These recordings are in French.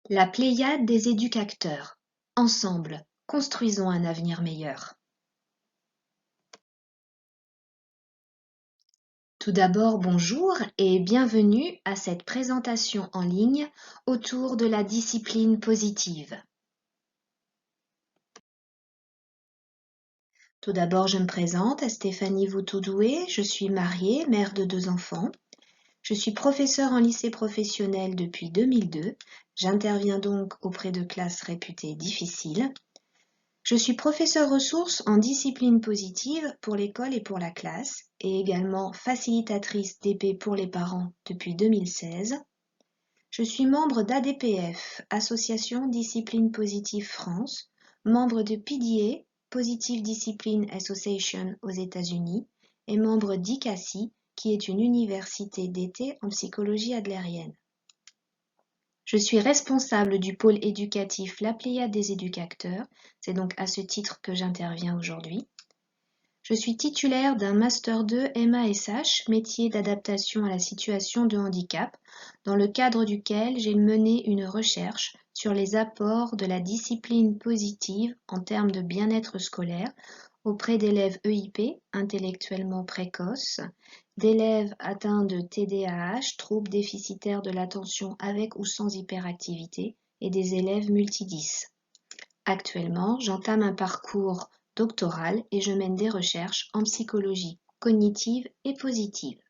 La Pléiade des éducateurs. Ensemble, construisons un avenir meilleur. Tout d'abord, bonjour et bienvenue à cette présentation en ligne autour de la discipline positive. Tout d'abord, je me présente, Stéphanie Voutoudoué, je suis mariée, mère de 2 enfants. Je suis professeure en lycée professionnel depuis 2002. J'interviens donc auprès de classes réputées difficiles. Je suis professeure ressource en discipline positive pour l'école et pour la classe et également facilitatrice d'épée pour les parents depuis 2016. Je suis membre d'ADPF, Association Discipline Positive France, membre de PDA, Positive Discipline Association aux États-Unis, et membre d'ICASI, qui est une université d'été en psychologie adlérienne. Je suis responsable du pôle éducatif La Pléiade des éducateurs, c'est donc à ce titre que j'interviens aujourd'hui. Je suis titulaire d'un Master 2 MASH, métier d'adaptation à la situation de handicap, dans le cadre duquel j'ai mené une recherche sur les apports de la discipline positive en termes de bien-être scolaire auprès d'élèves EIP, intellectuellement précoces, d'élèves atteints de TDAH, troubles déficitaires de l'attention avec ou sans hyperactivité, et des élèves multidys. Actuellement, j'entame un parcours doctoral et je mène des recherches en psychologie cognitive et positive.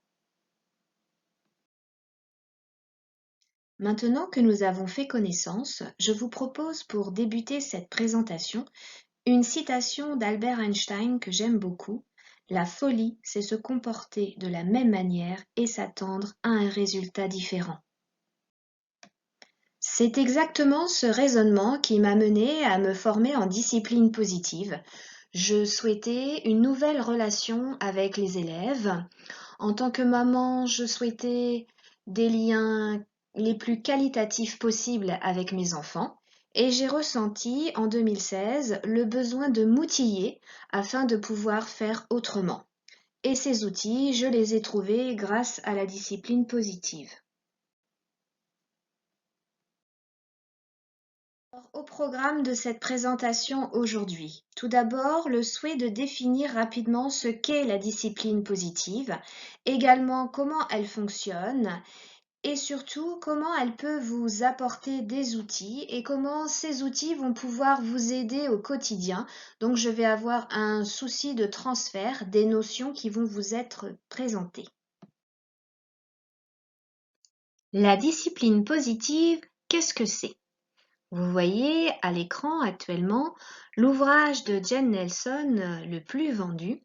Maintenant que nous avons fait connaissance, je vous propose pour débuter cette présentation une citation d'Albert Einstein que j'aime beaucoup. La folie, c'est se comporter de la même manière et s'attendre à un résultat différent. C'est exactement ce raisonnement qui m'a mené à me former en discipline positive. Je souhaitais une nouvelle relation avec les élèves. En tant que maman, je souhaitais des liens les plus qualitatifs possibles avec mes enfants. Et j'ai ressenti en 2016 le besoin de m'outiller afin de pouvoir faire autrement. Et ces outils, je les ai trouvés grâce à la discipline positive. Au programme de cette présentation aujourd'hui, tout d'abord le souhait de définir rapidement ce qu'est la discipline positive, également comment elle fonctionne et surtout comment elle peut vous apporter des outils et comment ces outils vont pouvoir vous aider au quotidien. Donc je vais avoir un souci de transfert des notions qui vont vous être présentées. La discipline positive, qu'est-ce que c'est? Vous voyez à l'écran actuellement l'ouvrage de Jen Nelson le plus vendu,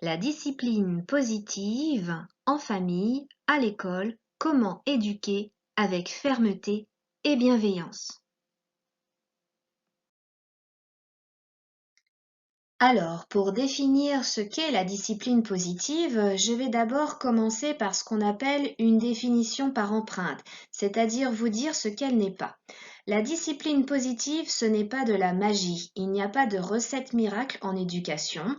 La discipline positive en famille, à l'école, comment éduquer avec fermeté et bienveillance. Alors, pour définir ce qu'est la discipline positive, je vais d'abord commencer par ce qu'on appelle une définition par empreinte, c'est-à-dire vous dire ce qu'elle n'est pas. La discipline positive, ce n'est pas de la magie. Il n'y a pas de recette miracle en éducation.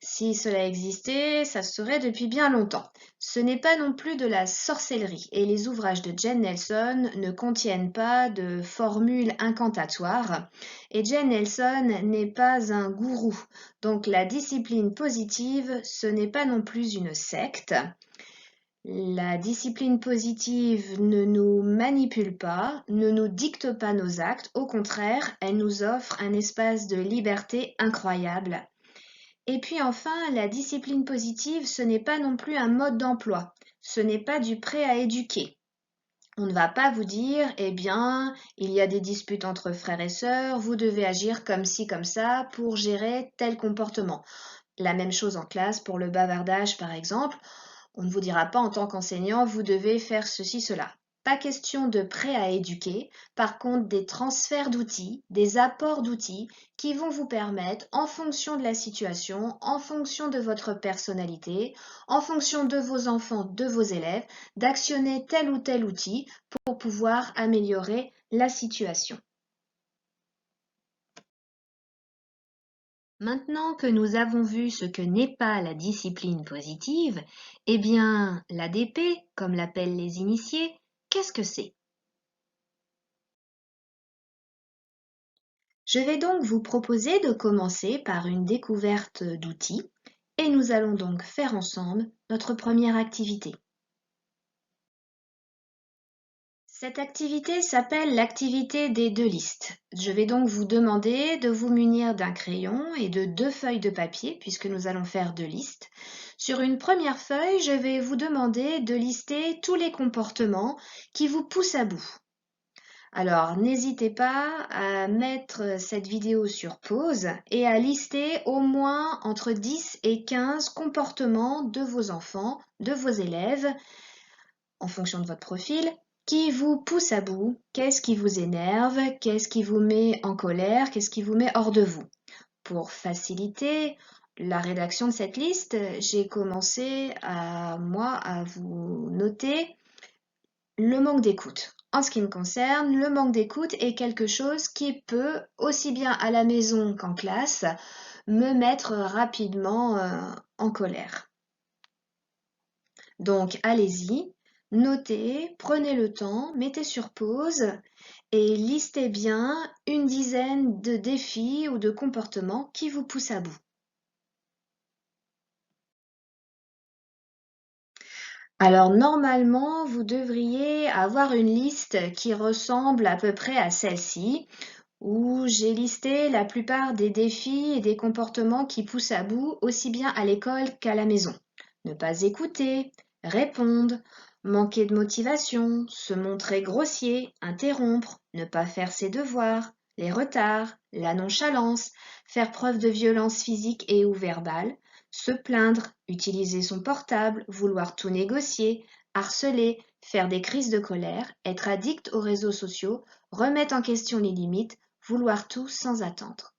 Si cela existait, ça serait depuis bien longtemps. Ce n'est pas non plus de la sorcellerie et les ouvrages de Jen Nelson ne contiennent pas de formules incantatoires. Et Jen Nelson n'est pas un gourou. Donc la discipline positive, ce n'est pas non plus une secte. La discipline positive ne nous manipule pas, ne nous dicte pas nos actes, au contraire, elle nous offre un espace de liberté incroyable. Et puis enfin, la discipline positive, ce n'est pas non plus un mode d'emploi, ce n'est pas du prêt à éduquer. On ne va pas vous dire, eh bien, il y a des disputes entre frères et sœurs, vous devez agir comme ci, comme ça pour gérer tel comportement. La même chose en classe pour le bavardage, par exemple. On ne vous dira pas en tant qu'enseignant, vous devez faire ceci, cela. Pas question de prêt à éduquer, par contre des transferts d'outils, des apports d'outils qui vont vous permettre, en fonction de la situation, en fonction de votre personnalité, en fonction de vos enfants, de vos élèves, d'actionner tel ou tel outil pour pouvoir améliorer la situation. Maintenant que nous avons vu ce que n'est pas la discipline positive, eh bien, l'ADP, comme l'appellent les initiés, qu'est-ce que c'est? Je vais donc vous proposer de commencer par une découverte d'outils et nous allons donc faire ensemble notre première activité. Cette activité s'appelle l'activité des deux listes. Je vais donc vous demander de vous munir d'un crayon et de 2 feuilles de papier puisque nous allons faire 2 listes. Sur une première feuille, je vais vous demander de lister tous les comportements qui vous poussent à bout. Alors, n'hésitez pas à mettre cette vidéo sur pause et à lister au moins entre 10 et 15 comportements de vos enfants, de vos élèves, en fonction de votre profil, qui vous poussent à bout. Qu'est-ce qui vous énerve? Qu'est-ce qui vous met en colère? Qu'est-ce qui vous met hors de vous? Pour faciliter la rédaction de cette liste, j'ai commencé à vous noter le manque d'écoute. En ce qui me concerne, le manque d'écoute est quelque chose qui peut, aussi bien à la maison qu'en classe, me mettre rapidement en colère. Donc allez-y, notez, prenez le temps, mettez sur pause et listez bien une dizaine de défis ou de comportements qui vous poussent à bout. Alors normalement, vous devriez avoir une liste qui ressemble à peu près à celle-ci, où j'ai listé la plupart des défis et des comportements qui poussent à bout aussi bien à l'école qu'à la maison. Ne pas écouter, répondre, manquer de motivation, se montrer grossier, interrompre, ne pas faire ses devoirs, les retards, la nonchalance, faire preuve de violence physique et ou verbale, se plaindre, utiliser son portable, vouloir tout négocier, harceler, faire des crises de colère, être addict aux réseaux sociaux, remettre en question les limites, vouloir tout sans attendre.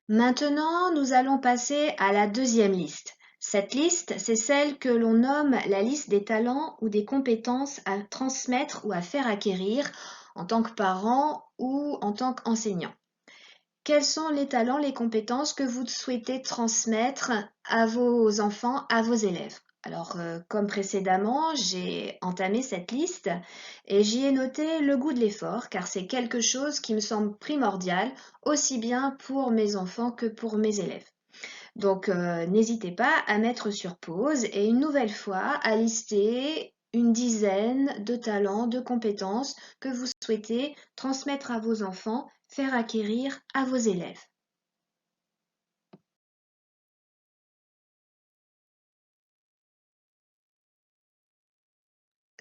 Maintenant, nous allons passer à la deuxième liste. Cette liste, c'est celle que l'on nomme la liste des talents ou des compétences à transmettre ou à faire acquérir en tant que parent ou en tant qu'enseignant. Quels sont les talents, les compétences que vous souhaitez transmettre à vos enfants, à vos élèves? Alors, comme précédemment, j'ai entamé cette liste et j'y ai noté le goût de l'effort, car c'est quelque chose qui me semble primordial, aussi bien pour mes enfants que pour mes élèves. Donc, n'hésitez pas à mettre sur pause et une nouvelle fois à lister une dizaine de talents, de compétences que vous souhaitez transmettre à vos enfants, faire acquérir à vos élèves.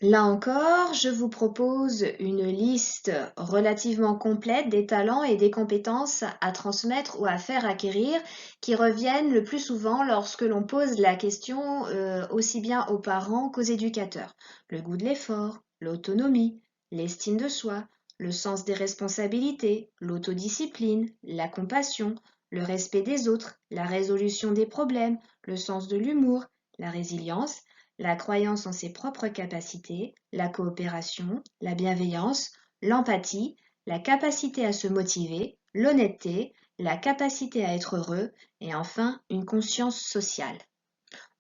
Là encore, je vous propose une liste relativement complète des talents et des compétences à transmettre ou à faire acquérir qui reviennent le plus souvent lorsque l'on pose la question aussi bien aux parents qu'aux éducateurs. Le goût de l'effort, l'autonomie, l'estime de soi, le sens des responsabilités, l'autodiscipline, la compassion, le respect des autres, la résolution des problèmes, le sens de l'humour, la résilience, la croyance en ses propres capacités, la coopération, la bienveillance, l'empathie, la capacité à se motiver, l'honnêteté, la capacité à être heureux et enfin une conscience sociale.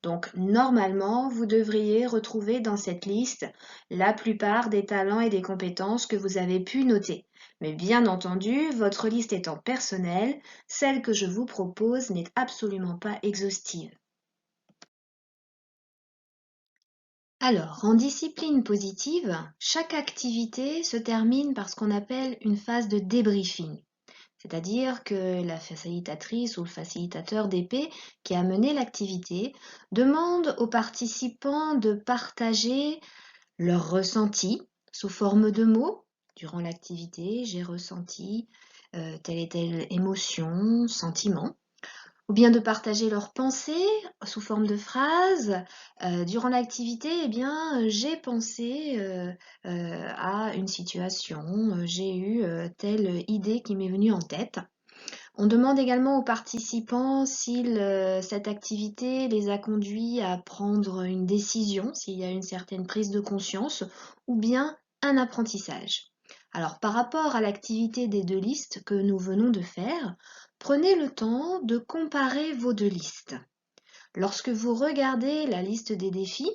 Donc normalement, vous devriez retrouver dans cette liste la plupart des talents et des compétences que vous avez pu noter. Mais bien entendu, votre liste étant personnelle, celle que je vous propose n'est absolument pas exhaustive. Alors, en discipline positive, chaque activité se termine par ce qu'on appelle une phase de débriefing. C'est-à-dire que la facilitatrice ou le facilitateur d'épée qui a mené l'activité demande aux participants de partager leurs ressentis sous forme de mots. Durant l'activité, j'ai ressenti telle et telle émotion, sentiment, ou bien de partager leurs pensées sous forme de phrases. Durant l'activité, eh bien, j'ai pensé à une situation, j'ai eu telle idée qui m'est venue en tête. On demande également aux participants si cette activité les a conduits à prendre une décision, s'il y a une certaine prise de conscience, ou bien un apprentissage. Alors, par rapport à l'activité des 2 listes que nous venons de faire, prenez le temps de comparer vos 2 listes. Lorsque vous regardez la liste des défis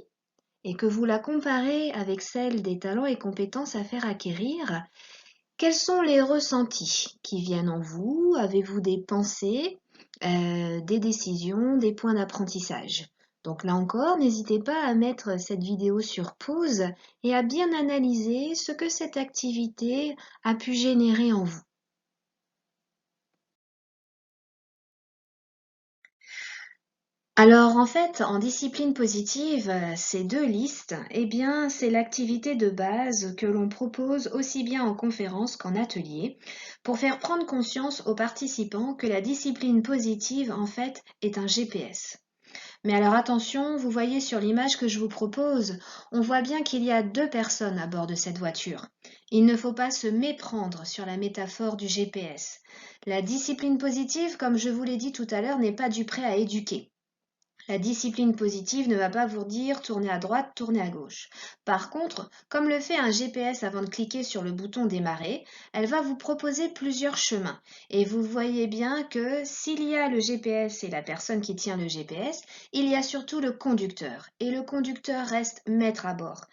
et que vous la comparez avec celle des talents et compétences à faire acquérir, Quels sont les ressentis qui viennent en vous? Avez-vous des pensées, des décisions, des points d'apprentissage? Donc là encore, n'hésitez pas à mettre cette vidéo sur pause et à bien analyser ce que cette activité a pu générer en vous. Alors en fait, en discipline positive, ces deux listes, eh bien, c'est l'activité de base que l'on propose aussi bien en conférence qu'en atelier pour faire prendre conscience aux participants que la discipline positive, en fait, est un GPS. Mais alors attention, vous voyez sur l'image que je vous propose, on voit bien qu'il y a deux personnes à bord de cette voiture. Il ne faut pas se méprendre sur la métaphore du GPS. La discipline positive, comme je vous l'ai dit tout à l'heure, n'est pas du prêt à éduquer. La discipline positive ne va pas vous dire tournez à droite, tournez à gauche. Par contre, comme le fait un GPS avant de cliquer sur le bouton démarrer, elle va vous proposer plusieurs chemins. Et vous voyez bien que s'il y a le GPS et la personne qui tient le GPS, il y a surtout le conducteur. Et le conducteur reste maître à bord.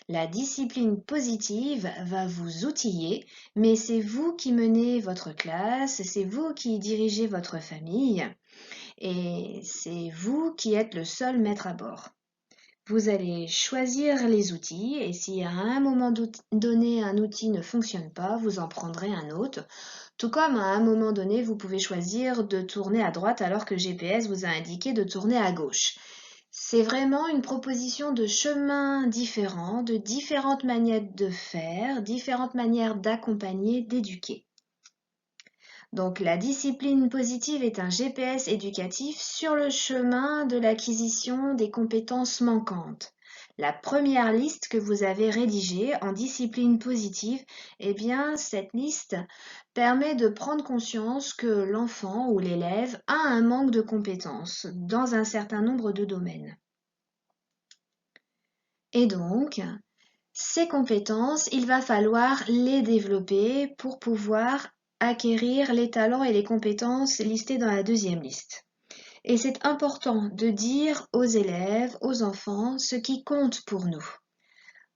La discipline positive va vous outiller, mais c'est vous qui menez votre classe, c'est vous qui dirigez votre famille et c'est vous qui êtes le seul maître à bord. Vous allez choisir les outils et si à un moment donné un outil ne fonctionne pas, vous en prendrez un autre. Tout comme à un moment donné, vous pouvez choisir de tourner à droite alors que GPS vous a indiqué de tourner à gauche. C'est vraiment une proposition de chemins différents, de différentes manières de faire, différentes manières d'accompagner, d'éduquer. Donc la discipline positive est un GPS éducatif sur le chemin de l'acquisition des compétences manquantes. La première liste que vous avez rédigée en discipline positive, eh bien cette liste permet de prendre conscience que l'enfant ou l'élève a un manque de compétences dans un certain nombre de domaines. Et donc, ces compétences, il va falloir les développer pour pouvoir acquérir les talents et les compétences listés dans la deuxième liste. Et c'est important de dire aux élèves, aux enfants, ce qui compte pour nous.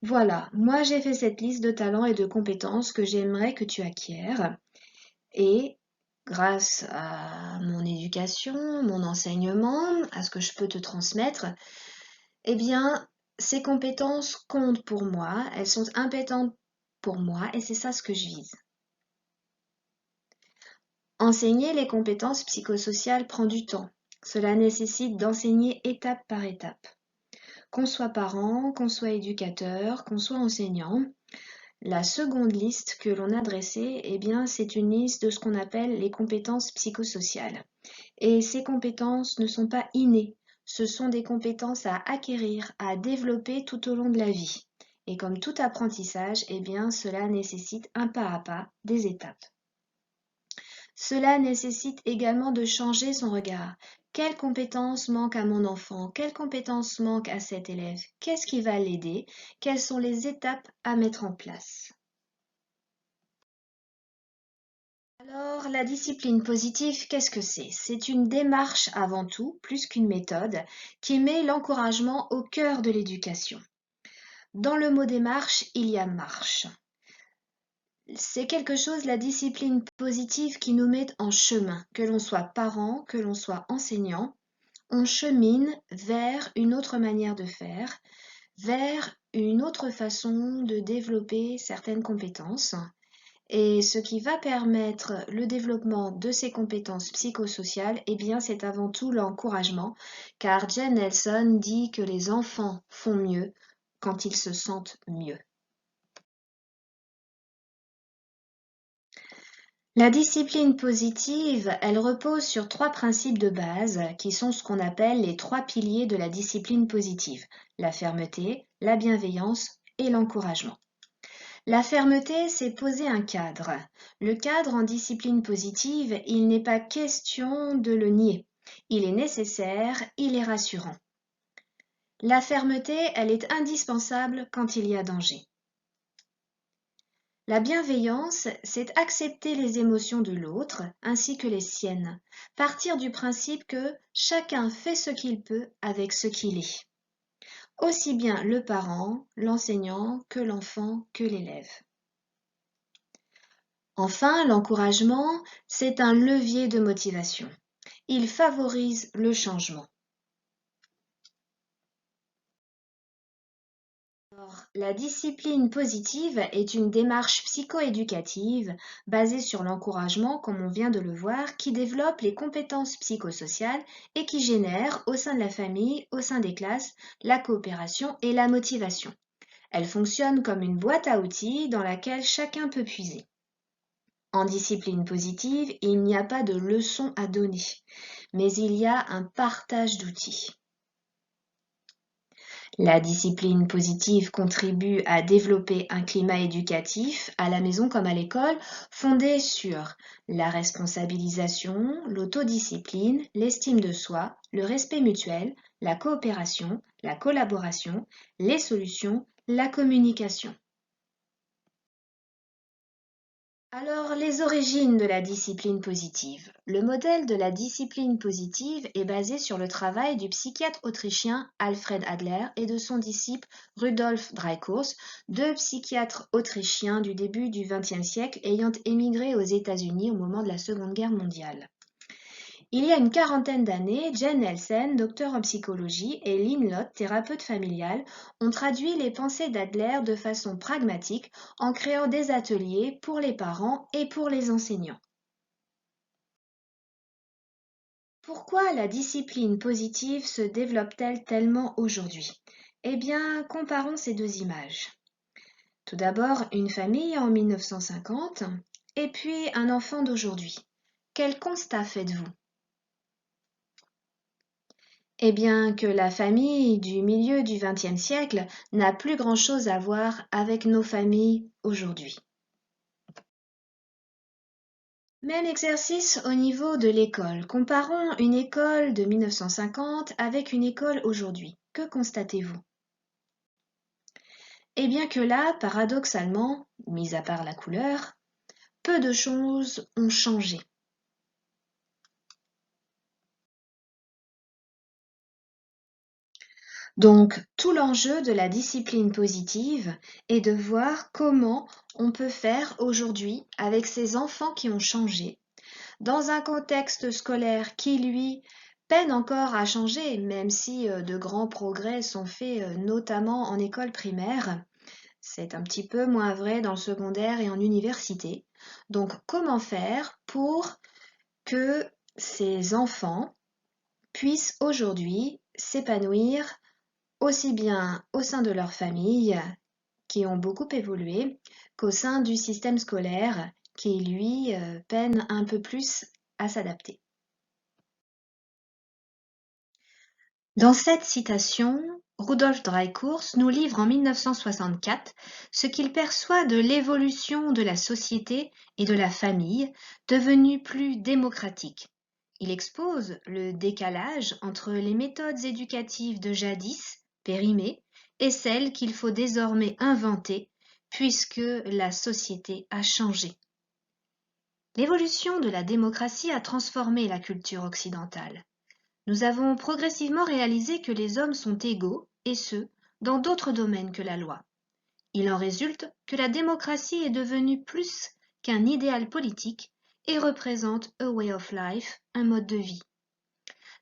Voilà, moi j'ai fait cette liste de talents et de compétences que j'aimerais que tu acquières. Et grâce à mon éducation, mon enseignement, à ce que je peux te transmettre, eh bien, ces compétences comptent pour moi, elles sont impétantes pour moi et c'est ça ce que je vise. Enseigner les compétences psychosociales prend du temps. Cela nécessite d'enseigner étape par étape. Qu'on soit parent, qu'on soit éducateur, qu'on soit enseignant, la seconde liste que l'on a dressée, eh bien, c'est une liste de ce qu'on appelle les compétences psychosociales. Et ces compétences ne sont pas innées, ce sont des compétences à acquérir, à développer tout au long de la vie. Et comme tout apprentissage, eh bien, cela nécessite un pas à pas, des étapes. Cela nécessite également de changer son regard. Quelles compétences manquent à mon enfant? Quelles compétences manquent à cet élève? Qu'est-ce qui va l'aider? Quelles sont les étapes à mettre en place? Alors, la discipline positive, qu'est-ce que c'est? C'est une démarche avant tout, plus qu'une méthode, qui met l'encouragement au cœur de l'éducation. Dans le mot démarche, il y a marche. C'est quelque chose, la discipline positive, qui nous met en chemin, que l'on soit parent, que l'on soit enseignant, on chemine vers une autre manière de faire, vers une autre façon de développer certaines compétences. Et ce qui va permettre le développement de ces compétences psychosociales, eh bien, c'est avant tout l'encouragement, car Jen Nelson dit que les enfants font mieux quand ils se sentent mieux. La discipline positive, elle repose sur trois principes de base qui sont ce qu'on appelle les trois piliers de la discipline positive, la fermeté, la bienveillance et l'encouragement. La fermeté, c'est poser un cadre. Le cadre en discipline positive, il n'est pas question de le nier. Il est nécessaire, il est rassurant. La fermeté, elle est indispensable quand il y a danger. La bienveillance, c'est accepter les émotions de l'autre ainsi que les siennes, partir du principe que chacun fait ce qu'il peut avec ce qu'il est. Aussi bien le parent, l'enseignant que l'enfant que l'élève. Enfin, l'encouragement, c'est un levier de motivation. Il favorise le changement. La discipline positive est une démarche psychoéducative basée sur l'encouragement, comme on vient de le voir, qui développe les compétences psychosociales et qui génère, au sein de la famille, au sein des classes, la coopération et la motivation. Elle fonctionne comme une boîte à outils dans laquelle chacun peut puiser. En discipline positive, il n'y a pas de leçon à donner, mais il y a un partage d'outils. La discipline positive contribue à développer un climat éducatif, à la maison comme à l'école, fondé sur la responsabilisation, l'autodiscipline, l'estime de soi, le respect mutuel, la coopération, la collaboration, les solutions, la communication. Alors, les origines de la discipline positive. Le modèle de la discipline positive est basé sur le travail du psychiatre autrichien Alfred Adler et de son disciple Rudolf Dreikurs, deux psychiatres autrichiens du début du XXe siècle ayant émigré aux États-Unis au moment de la Seconde Guerre mondiale. Il y a une quarantaine d'années, Jane Nelsen, docteur en psychologie, et Lynn Lott, thérapeute familiale, ont traduit les pensées d'Adler de façon pragmatique en créant des ateliers pour les parents et pour les enseignants. Pourquoi la discipline positive se développe-t-elle tellement aujourd'hui? Eh bien, comparons ces deux images. Tout d'abord, une famille en 1950 et puis un enfant d'aujourd'hui. Quel constat faites-vous? Eh bien, que la famille du milieu du XXe siècle n'a plus grand-chose à voir avec nos familles aujourd'hui. Même exercice au niveau de l'école. Comparons une école de 1950 avec une école aujourd'hui. Que constatez-vous? Eh bien que là, paradoxalement, mis à part la couleur, peu de choses ont changé. Donc, tout l'enjeu de la discipline positive est de voir comment on peut faire aujourd'hui avec ces enfants qui ont changé, dans un contexte scolaire qui, lui, peine encore à changer, même si de grands progrès sont faits, notamment en école primaire. C'est un petit peu moins vrai dans le secondaire et en université. Donc, comment faire pour que ces enfants puissent aujourd'hui s'épanouir aussi bien au sein de leur famille, qui ont beaucoup évolué, qu'au sein du système scolaire, qui lui peine un peu plus à s'adapter. Dans cette citation, Rudolf Dreikurs nous livre en 1964 ce qu'il perçoit de l'évolution de la société et de la famille devenue plus démocratique. Il expose le décalage entre les méthodes éducatives de jadis, périmées, et celles qu'il faut désormais inventer puisque la société a changé. L'évolution de la démocratie a transformé la culture occidentale. Nous avons progressivement réalisé que les hommes sont égaux, et ce, dans d'autres domaines que la loi. Il en résulte que la démocratie est devenue plus qu'un idéal politique et représente a way of life, un mode de vie.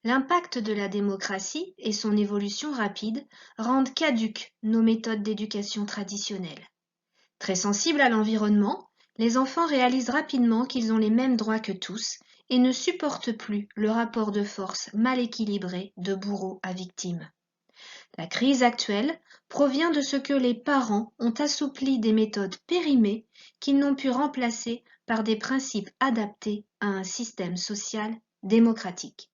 L'impact de la démocratie et son évolution rapide rendent caduques nos méthodes d'éducation traditionnelles. Très sensibles à l'environnement, les enfants réalisent rapidement qu'ils ont les mêmes droits que tous et ne supportent plus le rapport de force mal équilibré de bourreau à victime. La crise actuelle provient de ce que les parents ont assoupli des méthodes périmées qu'ils n'ont pu remplacer par des principes adaptés à un système social démocratique.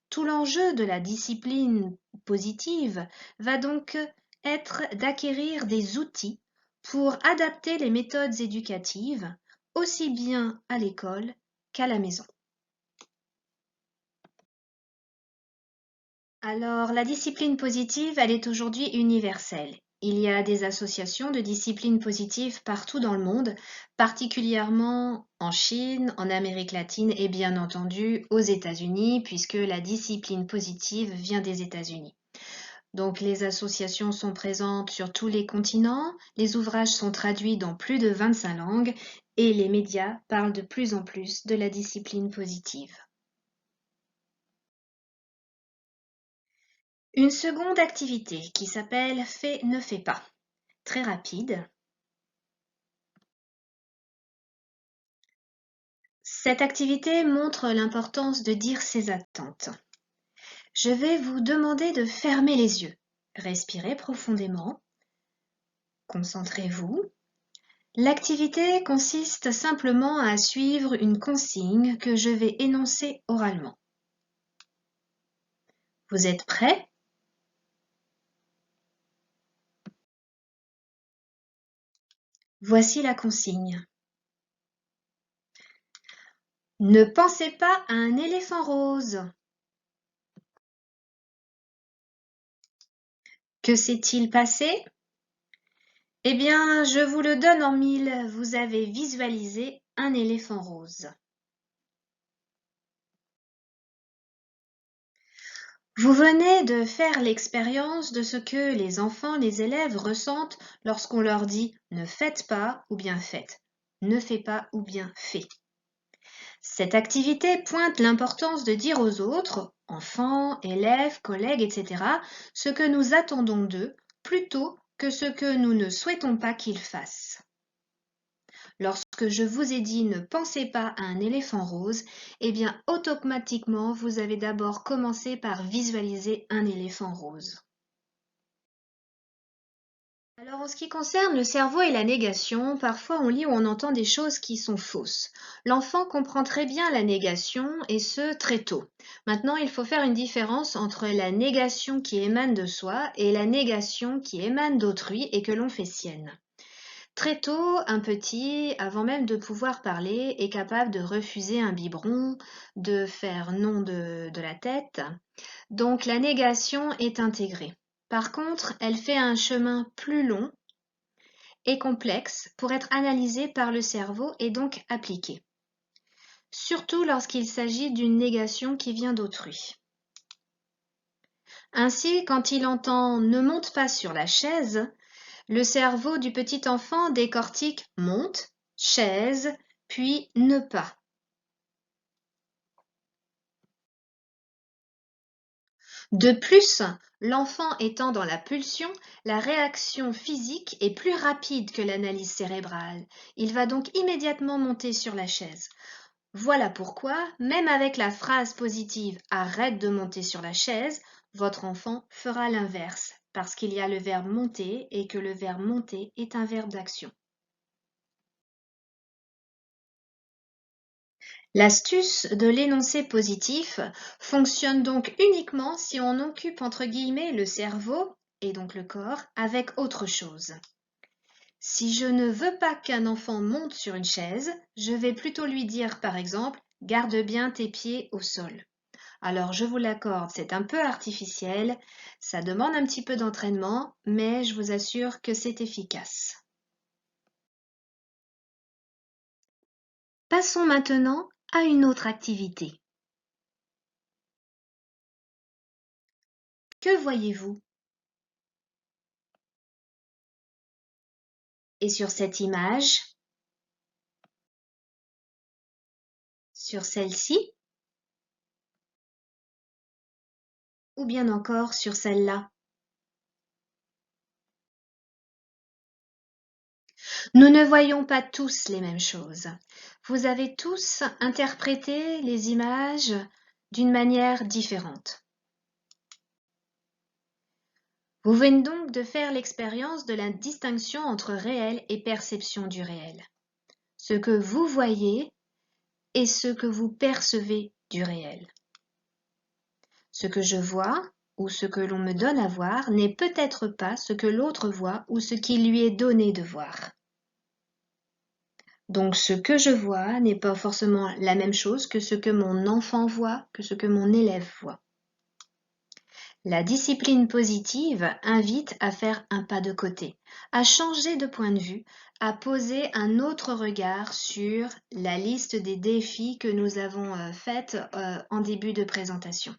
Tout l'enjeu de la discipline positive va donc être d'acquérir des outils pour adapter les méthodes éducatives aussi bien à l'école qu'à la maison. Alors, la discipline positive, elle est aujourd'hui universelle. Il y a des associations de discipline positive partout dans le monde, particulièrement en Chine, en Amérique latine et bien entendu aux États-Unis, puisque la discipline positive vient des États-Unis. Donc les associations sont présentes sur tous les continents, les ouvrages sont traduits dans plus de 25 langues et les médias parlent de plus en plus de la discipline positive. Une seconde activité qui s'appelle Fais, ne fais pas. Très rapide. Cette activité montre l'importance de dire ses attentes. Je vais vous demander de fermer les yeux. Respirez profondément. Concentrez-vous. L'activité consiste simplement à suivre une consigne que je vais énoncer oralement. Vous êtes prêts? Voici la consigne. Ne pensez pas à un éléphant rose. Que s'est-il passé? Eh bien, je vous le donne en mille, vous avez visualisé un éléphant rose. Vous venez de faire l'expérience de ce que les enfants, les élèves ressentent lorsqu'on leur dit « ne faites pas » ou bien « faites »,« ne fais pas » ou bien « fais ». Cette activité pointe l'importance de dire aux autres, enfants, élèves, collègues, etc., ce que nous attendons d'eux plutôt que ce que nous ne souhaitons pas qu'ils fassent. Lorsque je vous ai dit ne pensez pas à un éléphant rose, eh bien automatiquement vous avez d'abord commencé par visualiser un éléphant rose. Alors en ce qui concerne le cerveau et la négation, parfois on lit ou on entend des choses qui sont fausses. L'enfant comprend très bien la négation et ce très tôt. Maintenant il faut faire une différence entre la négation qui émane de soi et la négation qui émane d'autrui et que l'on fait sienne. Très tôt, un petit, avant même de pouvoir parler, est capable de refuser un biberon, de faire non de la tête. Donc la négation est intégrée. Par contre, elle fait un chemin plus long et complexe pour être analysée par le cerveau et donc appliquée. Surtout lorsqu'il s'agit d'une négation qui vient d'autrui. Ainsi, quand il entend « ne monte pas sur la chaise », le cerveau du petit enfant décortique monte, chaise, puis ne pas. De plus, l'enfant étant dans la pulsion, la réaction physique est plus rapide que l'analyse cérébrale. Il va donc immédiatement monter sur la chaise. Voilà pourquoi, même avec la phrase positive « arrête de monter sur la chaise », votre enfant fera l'inverse, parce qu'il y a le verbe monter et que le verbe monter est un verbe d'action. L'astuce de l'énoncé positif fonctionne donc uniquement si on occupe entre guillemets le cerveau, et donc le corps, avec autre chose. Si je ne veux pas qu'un enfant monte sur une chaise, je vais plutôt lui dire par exemple « garde bien tes pieds au sol ». Alors je vous l'accorde, c'est un peu artificiel, ça demande un petit peu d'entraînement, mais je vous assure que c'est efficace. Passons maintenant à une autre activité. Que voyez-vous? Et sur cette image, sur celle-ci, ou bien encore sur celle-là. Nous ne voyons pas tous les mêmes choses. Vous avez tous interprété les images d'une manière différente. Vous venez donc de faire l'expérience de la distinction entre réel et perception du réel. Ce que vous voyez et ce que vous percevez du réel. Ce que je vois ou ce que l'on me donne à voir n'est peut-être pas ce que l'autre voit ou ce qui lui est donné de voir. Donc ce que je vois n'est pas forcément la même chose que ce que mon enfant voit, que ce que mon élève voit. La discipline positive invite à faire un pas de côté, à changer de point de vue, à poser un autre regard sur la liste des défis que nous avons faite en début de présentation.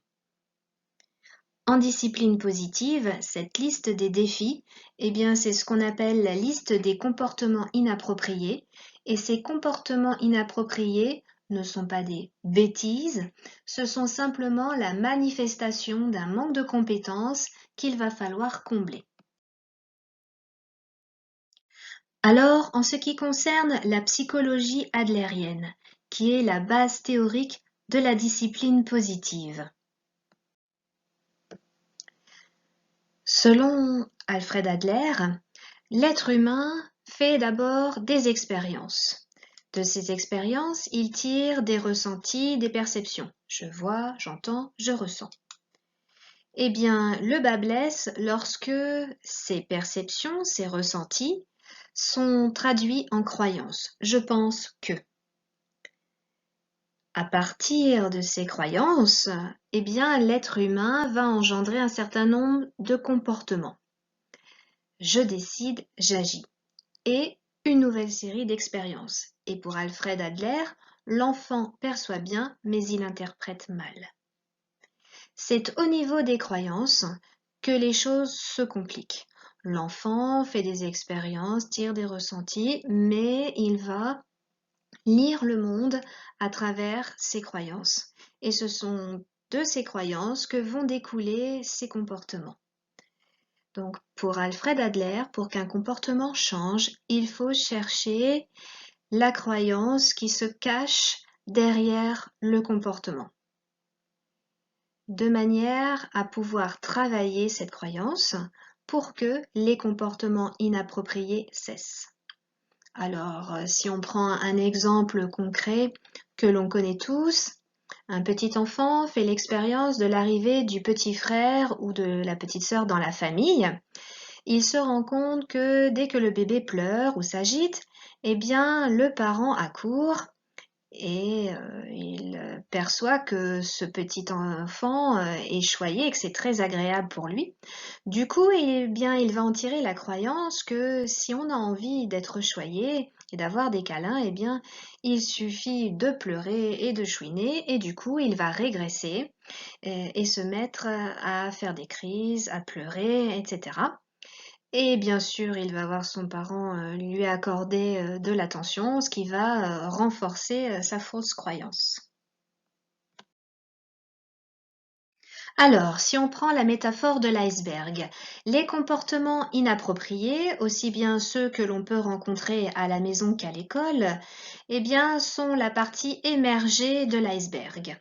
En discipline positive, cette liste des défis, eh bien, c'est ce qu'on appelle la liste des comportements inappropriés Et ces comportements inappropriés ne sont pas des bêtises, ce sont simplement la manifestation d'un manque de compétences qu'il va falloir combler. Alors, en ce qui concerne la psychologie adlérienne, qui est la base théorique de la discipline positive. Selon Alfred Adler, l'être humain fait d'abord des expériences. De ces expériences, il tire des ressentis, des perceptions. Je vois, j'entends, je ressens. Eh bien, le bas blesse lorsque ces perceptions, ces ressentis sont traduits en croyances. Je pense que. À partir de ces croyances, eh bien, l'être humain va engendrer un certain nombre de comportements. Je décide, j'agis. Et une nouvelle série d'expériences. Et pour Alfred Adler, l'enfant perçoit bien, mais il interprète mal. C'est au niveau des croyances que les choses se compliquent. L'enfant fait des expériences, tire des ressentis, mais il va lire le monde à travers ses croyances. Et ce sont de ces croyances que vont découler ses comportements. Donc, pour Alfred Adler, pour qu'un comportement change, il faut chercher la croyance qui se cache derrière le comportement, de manière à pouvoir travailler cette croyance pour que les comportements inappropriés cessent. Alors, si on prend un exemple concret que l'on connaît tous, un petit enfant fait l'expérience de l'arrivée du petit frère ou de la petite sœur dans la famille. Il se rend compte que dès que le bébé pleure ou s'agite, eh bien, le parent accourt et il perçoit que ce petit enfant est choyé et que c'est très agréable pour lui. Du coup, eh bien, il va en tirer la croyance que si on a envie d'être choyé et d'avoir des câlins, eh bien, il suffit de pleurer et de chouiner et du coup, il va régresser et se mettre à faire des crises, à pleurer, etc. Et bien sûr, il va voir son parent lui accorder de l'attention, ce qui va renforcer sa fausse croyance. Alors, si on prend la métaphore de l'iceberg, les comportements inappropriés, aussi bien ceux que l'on peut rencontrer à la maison qu'à l'école, eh bien, sont la partie émergée de l'iceberg.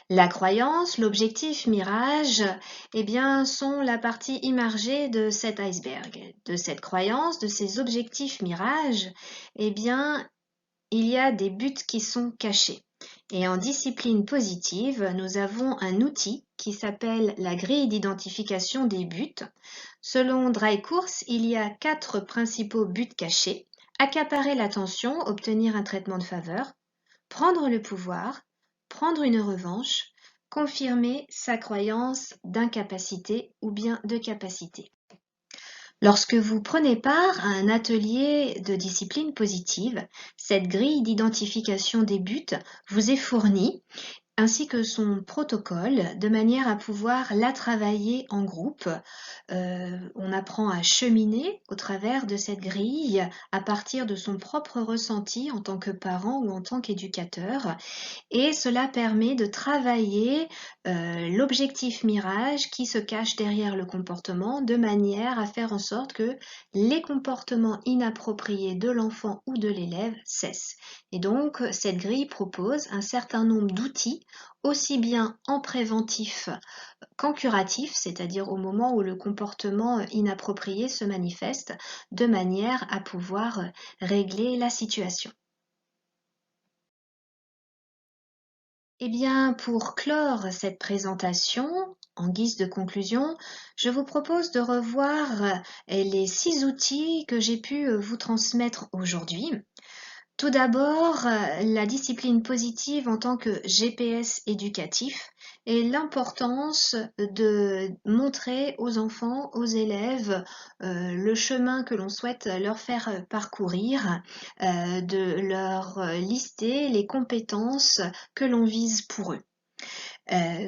La croyance, l'objectif mirage, eh bien, sont la partie immergée de cet iceberg. De cette croyance, de ces objectifs mirages, eh bien, il y a des buts qui sont cachés. Et en discipline positive, nous avons un outil qui s'appelle la grille d'identification des buts. Selon Drycourse, il y a 4 principaux buts cachés. Accaparer l'attention, obtenir un traitement de faveur, prendre le pouvoir, prendre une revanche, confirmer sa croyance d'incapacité ou bien de capacité. Lorsque vous prenez part à un atelier de discipline positive, cette grille d'identification des buts vous est fournie ainsi que son protocole, de manière à pouvoir la travailler en groupe. On apprend à cheminer au travers de cette grille à partir de son propre ressenti en tant que parent ou en tant qu'éducateur. Et cela permet de travailler l'objectif mirage qui se cache derrière le comportement de manière à faire en sorte que les comportements inappropriés de l'enfant ou de l'élève cessent. Et donc, cette grille propose un certain nombre d'outils, aussi bien en préventif qu'en curatif, c'est-à-dire au moment où le comportement inapproprié se manifeste, de manière à pouvoir régler la situation. Eh bien, pour clore cette présentation, en guise de conclusion, je vous propose de revoir les 6 outils que j'ai pu vous transmettre aujourd'hui. Tout d'abord, la discipline positive en tant que GPS éducatif et l'importance de montrer aux enfants, aux élèves, le chemin que l'on souhaite leur faire parcourir, de leur lister les compétences que l'on vise pour eux.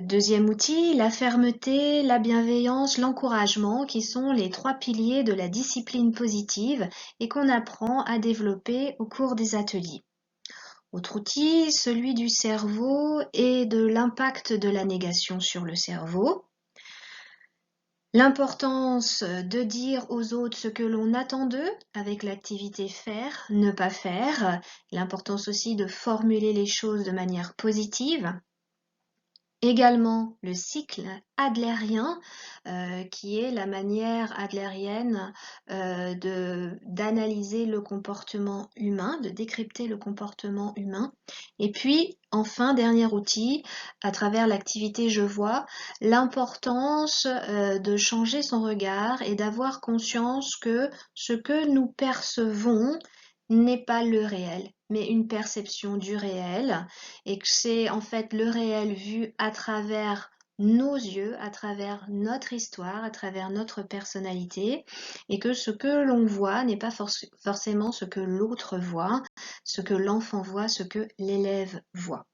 Deuxième outil, la fermeté, la bienveillance, l'encouragement, qui sont les 3 piliers de la discipline positive et qu'on apprend à développer au cours des ateliers. Autre outil, celui du cerveau et de l'impact de la négation sur le cerveau. L'importance de dire aux autres ce que l'on attend d'eux avec l'activité faire, ne pas faire. L'importance aussi de formuler les choses de manière positive. Également le cycle adlérien, qui est la manière adlérienne d'analyser le comportement humain, de décrypter le comportement humain. Et puis, enfin, dernier outil, à travers l'activité Je vois, l'importance de changer son regard et d'avoir conscience que ce que nous percevons n'est pas le réel, mais une perception du réel, et que c'est en fait le réel vu à travers nos yeux, à travers notre histoire, à travers notre personnalité, et que ce que l'on voit n'est pas forcément ce que l'autre voit, ce que l'enfant voit, ce que l'élève voit.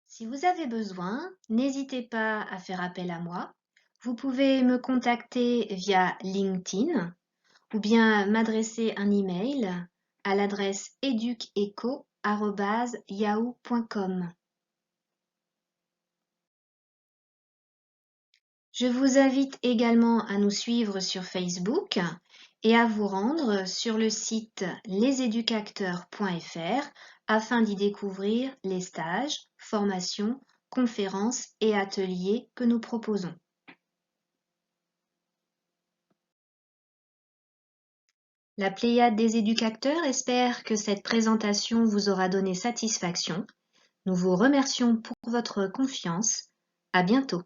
Si vous avez besoin, n'hésitez pas à faire appel à moi. Vous pouvez me contacter via LinkedIn ou bien m'adresser un email à l'adresse educeco@yahoo.com. Je vous invite également à nous suivre sur Facebook et à vous rendre sur le site leséducateurs.fr afin d'y découvrir les stages, formations, conférences et ateliers que nous proposons. La Pléiade des éducateurs espère que cette présentation vous aura donné satisfaction. Nous vous remercions pour votre confiance. À bientôt.